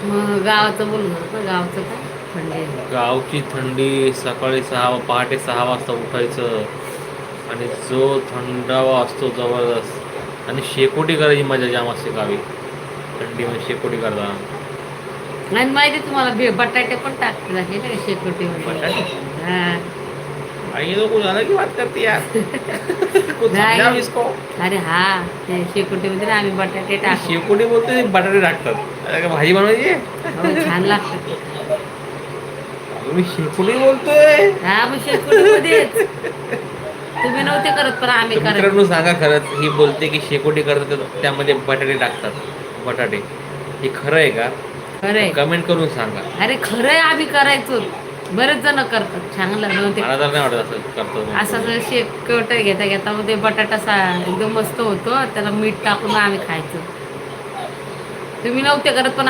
मग गावाचं बोलणार ना, गावचं काय थंडी आहे. गावची थंडी, सकाळी पहाटे 6 वाजता उठायचं आणि जो थंडावा असतो जबरदस्त, आणि शेकोटी करायची मजा जाम असते गावी. थंडीमध्ये शेकोटी करता. आणि माहिती तुम्हाला बटाटे पण टाकते ना शेकोटीमध्ये. बटाटे हा. आई लोग जाना की बात करती यार. कुछ समझाओ नाही. इसको. अरे हा, ते शेकोटीमध्ये ना आम्ही बटाटे टाकतो. शेकोटी बोलते ते बटाटे टाकतात. अरे का भाजी बनवायची आहे? हो, छान लागतं ते. मी शेकोटी बोलतोय. हा, मग शेकोटीमध्येच. तुम्ही नव्हते करत पण आम्ही तर करत. मित्रांनो सांगा, खरंच ही बोलते की शेकोटी करतात त्यामध्ये बटाटे टाकतात. बटाटे हे खरं आहे का? खरंय. कमेंट करून सांगा. अरे खरंय, आम्ही करायचो. बरेच जण करतात, चांगलं नव्हते. मला तर नाही वाटत असं करतो असं शेकोट घेता घेता मध्ये बटाटा एकदम मस्त होतो, त्याला मीठ टाकून आम्ही खायचो. तुम्ही नव्हते करत पण